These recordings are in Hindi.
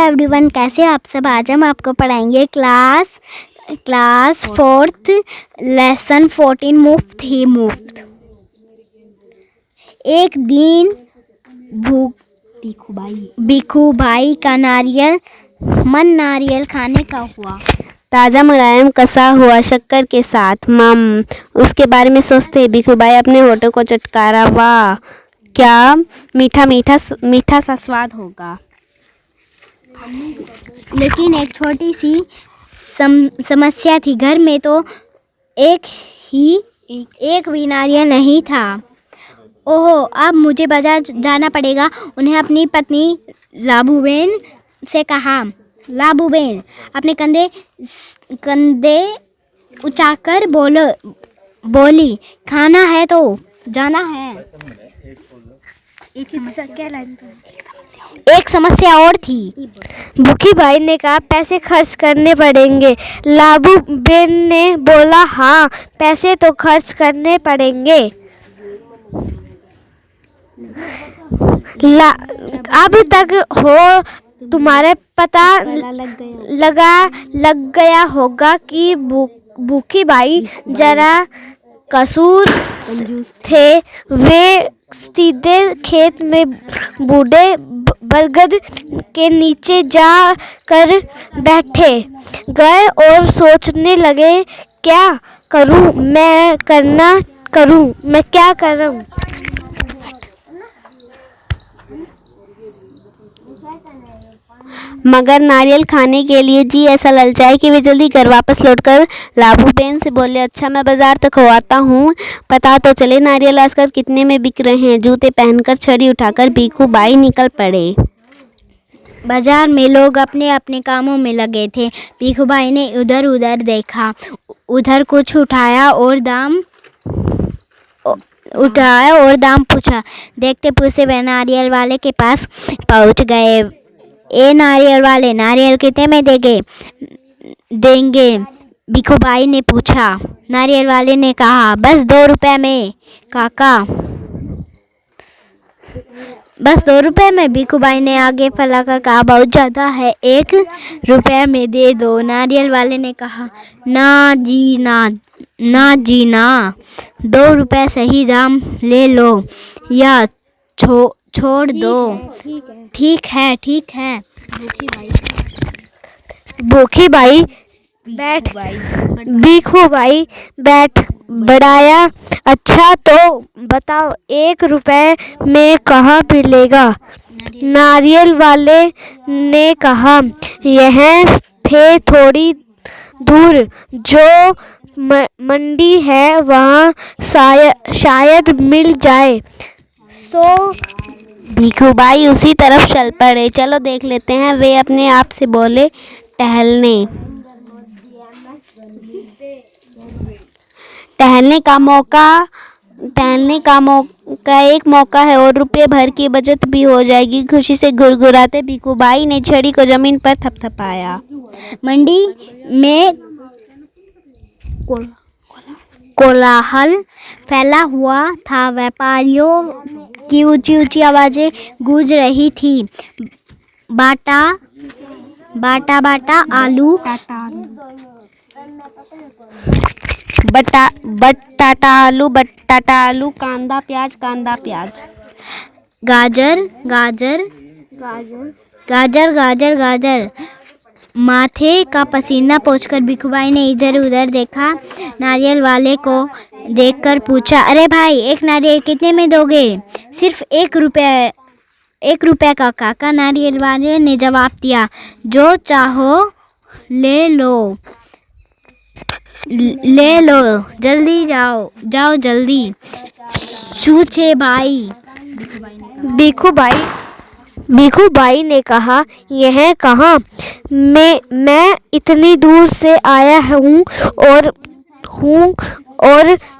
एवरीवन, कैसे आप सब। आज हम आपको पढ़ाएंगे क्लास 4th लेसन 14 मुफ्त ही मुफ्त। एक दिन भिखू भाई का नारियल खाने का हुआ। ताज़ा मुलायम कसा हुआ शक्कर के साथ उसके बारे में सोचते भिखू भाई अपने होठों को चटकारा। वाह, क्या मीठा मीठा मीठा सा स्वाद होगा। लेकिन एक छोटी सी समस्या थी। घर में तो एक भी नारियल नहीं था। ओहो, अब मुझे बाजार जाना पड़ेगा। उन्हें अपनी पत्नी लाबूबेन से कहा। लाबूबेन अपने कंधे उठाकर बोली, खाना है तो जाना है। एक समस्या और थी। भूखी भाई ने कहा, पैसे खर्च करने पड़ेंगे। लाबूबेन ने बोला, हाँ, पैसे तो खर्च करने पड़ेंगे। अब तक हो तुम्हारे पता लग गया होगा कि भूखी भाई जरा कसूर थे। वे सीधे खेत में बूढ़े बरगद के नीचे जा कर बैठे गए और सोचने लगे, क्या करूं मैं क्या करूं। मगर नारियल खाने के लिए जी ऐसा ललचाए कि वे जल्दी घर वापस लौटकर लाबूबेन से बोले, अच्छा, मैं बाजार तक हो आता हूँ, पता तो चले नारियल आजकल कितने में बिक रहे हैं। जूते पहनकर छड़ी उठाकर भिखू भाई निकल पड़े। बाजार में लोग अपने अपने कामों में लगे थे। भिखू भाई ने उधर उधर देखा, उधर कुछ उठाया और दाम पूछा। देखते पूछते वे नारियल वाले के पास पहुंच गए। ए नारियल वाले, नारियल कितने में देंगे? भिखू भाई ने पूछा। नारियल वाले ने कहा, बस 2 रुपए में काका, बस 2 रुपए में। भिखू भाई ने आगे फैलाकर कहा, बहुत ज़्यादा है, 1 रुपए में दे दो। नारियल वाले ने कहा, ना जी ना, 2 रुपए सही दाम ले लो या छोड़ दो। ठीक है। भिखू भाई बैठ बढ़ाया। अच्छा तो बताओ, 1 रुपए में कहाँ मिलेगा? नारियल वाले ने कहा, यह थे थोड़ी दूर जो मंडी है वहाँ शायद मिल जाए। सो भिखू भाई उसी तरफ चल पड़े। चलो देख लेते हैं, वे अपने आप से बोले। टहलने का एक मौका है और रुपये भर की बचत भी हो जाएगी। खुशी से गुड़गुड़ाते भिखू भाई ने छड़ी को जमीन पर थपथपाया। मंडी में कोलाहल फैला हुआ था। व्यापारियों की ऊंची ऊंची आवाजें गूंज रही थी। बाटा आलू, बटाटा आलू, कांदा प्याज, गाजर। माथे का पसीना पोंछकर भिखू भाई ने इधर उधर देखा। नारियल वाले को देखकर पूछा, अरे भाई, 1 नारियल कितने में दोगे? सिर्फ 1 रुपए का काका। नारियल वाले ने जवाब दिया, जो चाहो ले लो, जल्दी जाओ जल्दी। पूछे भाई। भिखू भाई ने कहा, यह कहाँ? मैं इतनी दूर से आया हूँ और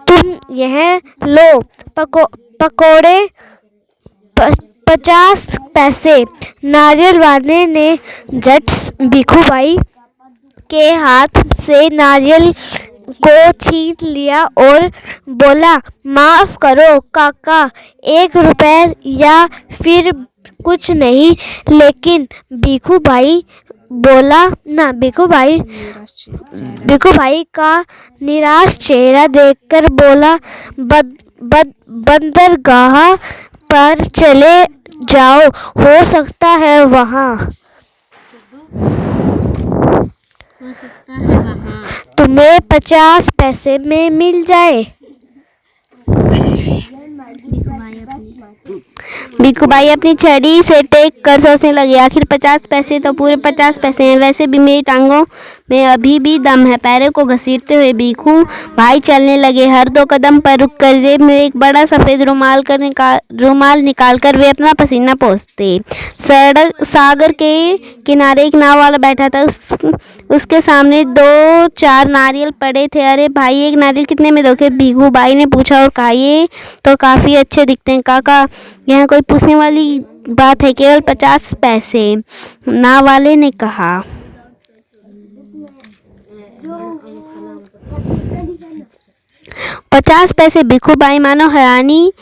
तुम यह लो पकोड़े 50 पैसे। नारियल वाले ने झट भिखू भाई के हाथ से नारियल को छीन लिया और बोला, माफ करो काका, 1 रुपए या फिर कुछ नहीं, लेकिन भिखू भाई बोला ना भिखू भाई का निराश चेहरा देखकर बोला, बंदरगाह पर चले जाओ, हो सकता है वहाँ तुम्हें 50 पैसे में मिल जाए। भिखू भाई अपनी छड़ी से टेक कर सोचने लगे, आखिर 50 पैसे तो पूरे 50 पैसे हैं, वैसे भी मेरी टांगों में अभी भी दम है। पैरों को घसीटते हुए भिखू भाई चलने लगे। हर 2 कदम पर रुककर जेब में एक बड़ा सफ़ेद रुमाल निकालकर वे अपना पसीना पोंछते। सागर के किनारे एक नाव वाला बैठा था। उसके सामने 2-4 नारियल पड़े थे। अरे भाई, एक नारियल कितने में दोगे? भिखू भाई ने पूछा और कहा, ये तो काफ़ी अच्छे दिखते हैं काका, यहाँ कोई पूछने वाली बात है, केवल 50 पैसे, नाव वाले ने कहा। पचास पैसे। भिखू भाई मानो हैरानी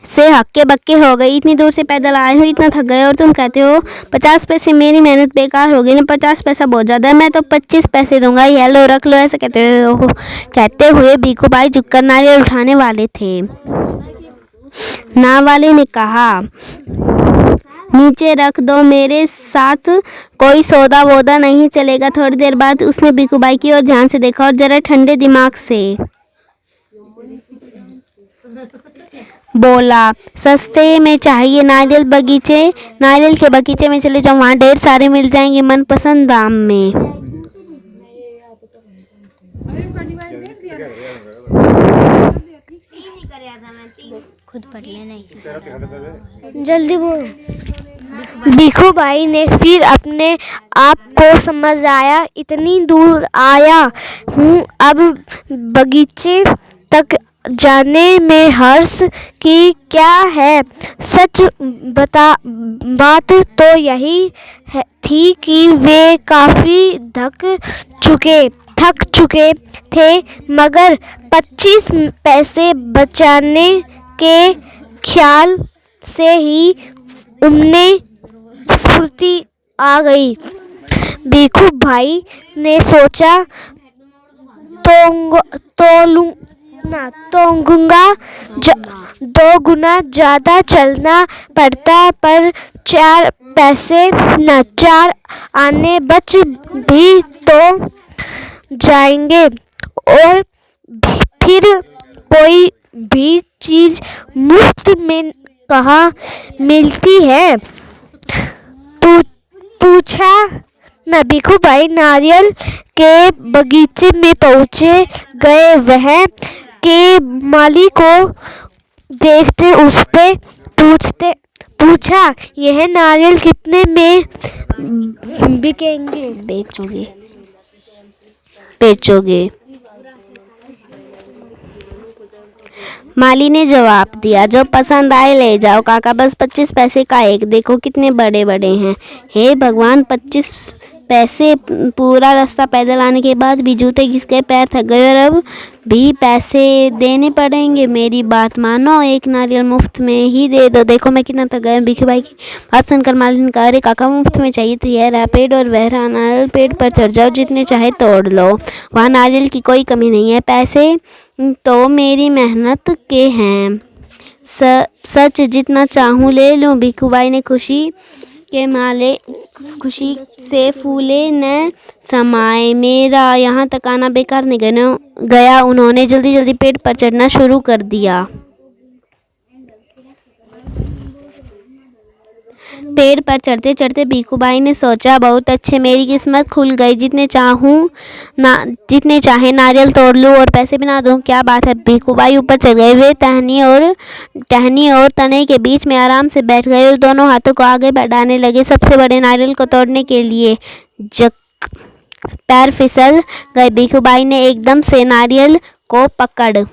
से हक्के बक्के हो गई। इतनी दूर से पैदल आए हो, इतना थक गए और तुम कहते हो 50 पैसे? मेरी मेहनत बेकार हो गई ना। 50 पैसा बहुत ज़्यादा है, मैं तो 25 पैसे दूंगा। ये लो, रख लो, ऐसा कहते हुए भिखू भाई झुककर नारियल उठाने वाले थे। नाव वाले ने कहा, नीचे रख दो, मेरे साथ कोई सौदा वोदा नहीं चलेगा। थोड़ी देर बाद उसने भिखू भाई की ओर ध्यान से देखा और जरा ठंडे दिमाग से बोला, सस्ते में चाहिए? नारियल के बगीचे में चले जाओ, वहाँ ढेर सारे मिल जाएंगे मनपसंद दाम में। खुद पढ़ लेना, जल्दी बोल। भिखू भाई ने फिर अपने आप को समझ आया, इतनी दूर आया हूँ, अब बगीचे तक जाने में हर्ष की क्या है। सच बात तो यही थी कि वे काफ़ी थक चुके थे, मगर 25 पैसे बचाने के ख्याल से ही उन्हें फुर्ती आ गई। भिखू भाई ने सोचा, तोंगूंगा 2 गुना ज़्यादा चलना पड़ता, पर 4 आने बच भी तो जाएंगे, और फिर कोई भी चीज़ मुफ्त में कहाँ मिलती है। पूछा ना। भिखू भाई नारियल के बगीचे में पहुँचे गए। वह के माली को देखते उस पे पूछा, यह नारियल कितने में बिकेंगे? बेचोगे? माली ने जवाब दिया, जो पसंद आए ले जाओ काका, बस 25 पैसे का एक। देखो कितने बड़े बड़े हैं। हे भगवान, 25 पैसे! पूरा रास्ता पैदल आने के बाद भी जूते घिस गए, पैर थक गए और अब भी पैसे देने पड़ेंगे। मेरी बात मानो, एक नारियल मुफ्त में ही दे दो। देखो मैं कितना थक गया। भिखू भाई की बात सुनकर माली ने कहा, अरे काका, मुफ्त में चाहिए तो यह रहा पेड़ और वह रहा नारियल। पेड़ पर चढ़ जाओ, जितने चाहे तोड़ लो, वहाँ नारियल की कोई कमी नहीं है। पैसे तो मेरी मेहनत के हैं, सच जितना चाहूँ ले लूँ। भिखू भाई ने खुशी से फूले न समाये। मेरा यहाँ तक आना बेकार नहीं गया। उन्होंने जल्दी जल्दी पेड़ पर चढ़ना शुरू कर दिया। पेड़ पर चढ़ते चढ़ते भिखू भाई ने सोचा, बहुत अच्छे, मेरी किस्मत खुल गई। जितने चाहे नारियल तोड़ लूँ और पैसे भी ना दूँ। क्या बात है। भिखू भाई ऊपर चढ़ गए। वे टहनी और तने के बीच में आराम से बैठ गए और दोनों हाथों को आगे बढ़ाने लगे। सबसे बड़े नारियल को तोड़ने के लिए पैर फिसल गए। भिखू भाई ने एकदम से नारियल को पकड़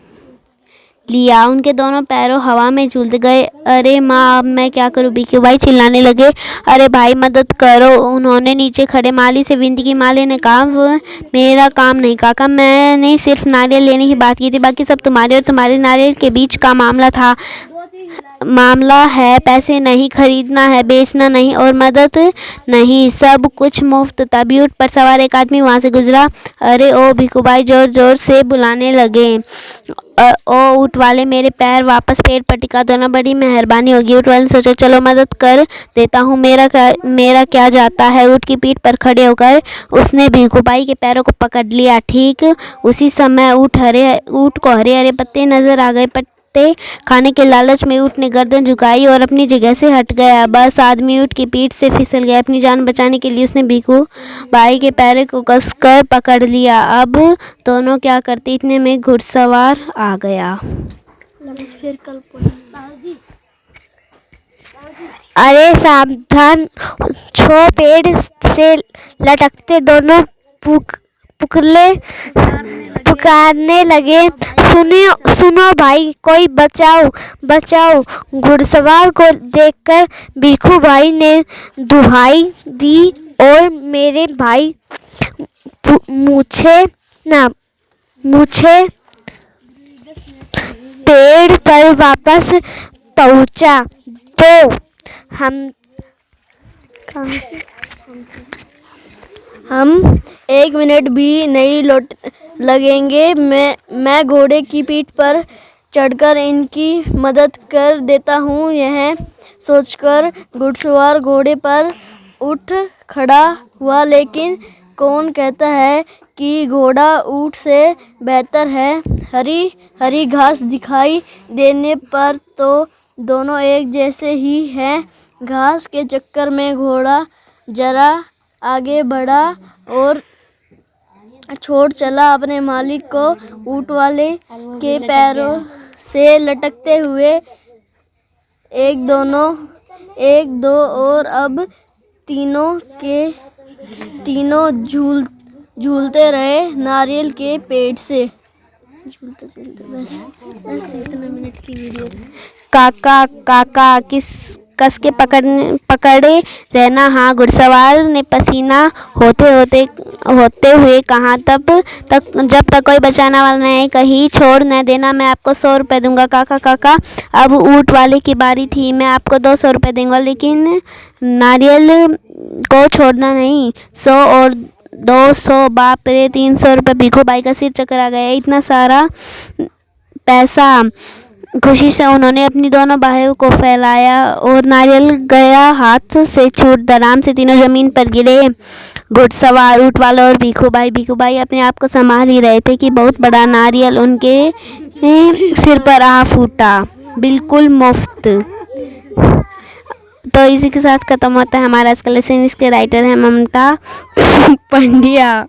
लिया। उनके दोनों पैरों हवा में झूल गए। अरे माँ, अब मैं क्या करूँ? भिखू भाई चिल्लाने लगे। अरे भाई, मदद करो। उन्होंने नीचे खड़े माली से विनती की। माली ने कहा, मेरा काम नहीं काका, मैंने सिर्फ नारियल लेने की बात की थी, बाकी सब तुम्हारे और तुम्हारे नारियल के बीच का मामला था। मामला है, पैसे नहीं, खरीदना है, बेचना नहीं और मदद नहीं, सब कुछ मुफ्त। तभी ऊँट पर सवार एक आदमी वहाँ से गुजरा। अरे ओ भिखू भाई जोर जोर से बुलाने लगे। ओ ऊँट वाले, मेरे पैर वापस पेड़ पर टिका दो ना, बड़ी मेहरबानी होगी। ऊँट वाले ने सोचा चलो मदद कर देता हूँ, मेरा क्या जाता है। ऊँट की पीठ पर खड़े होकर उसने भिखू भाई के पैरों को पकड़ लिया। ठीक उसी समय ऊँट को हरे हरे पत्ते नजर आ गए। पत्ते खाने के लालच में ऊँट ने गर्दन झुकाई और अपनी जगह से हट गया। बस आदमी ऊँट की पीठ से फिसल गया। अपनी जान बचाने के लिए उसने भिखू भाई के पैरों को कसकर पकड़ लिया। अब दोनों क्या करते, इतने में घुड़सवार आ गया। अरे सावधान, छो पेड़ से लटकते दोनों पुकारने लगे, सुनो भाई, कोई बचाओ बचाओ। घुड़सवार को देखकर भिखू भाई ने दुहाई दी और मेरे भाई मुझे पेड़ पर वापस पहुंचा तो हम 1 मिनट भी नहीं लगेंगे। मैं घोड़े की पीठ पर चढ़कर इनकी मदद कर देता हूँ। यह सोचकर घुड़सवार घोड़े पर उठ खड़ा हुआ, लेकिन कौन कहता है कि घोड़ा ऊँट से बेहतर है। हरी हरी घास दिखाई देने पर तो दोनों एक जैसे ही हैं। घास के चक्कर में घोड़ा जरा आगे बढ़ा और छोड़ चला अपने मालिक को। ऊँट वाले के पैरों से लटकते हुए एक दो और अब तीनों झूलते रहे नारियल के पेड़ से। झूलते बस इतना मिनट की वीडियो। काका कस के पकड़े रहना। हाँ, घुड़सवार ने पसीना होते हुए कहा। जब तक कोई बचाने वाला नहीं, कहीं छोड़ न देना, मैं आपको 100 रुपये दूंगा। काका अब ऊँट वाले की बारी थी। मैं आपको 200 रुपये दूंगा, लेकिन नारियल को छोड़ना नहीं। 100 और 200, बाप रे, 300 रुपये। भिखू भाई का सिर चक्कर आ गया। इतना सारा पैसा। खुशी से उन्होंने अपनी दोनों बाहों को फैलाया और नारियल गया हाथ से छूट। धड़ाम से तीनों जमीन पर गिरे। घुड़सवार, ऊँट वाला और भिखू भाई अपने आप को संभाल ही रहे थे कि बहुत बड़ा नारियल उनके सिर पर आ फूटा, बिल्कुल मुफ्त। तो इसी के साथ खत्म होता है हमारा आज का लेसन। इसके राइटर है ममता पंड्या।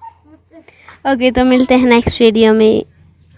ओके, तो मिलते हैं नेक्स्ट वीडियो में।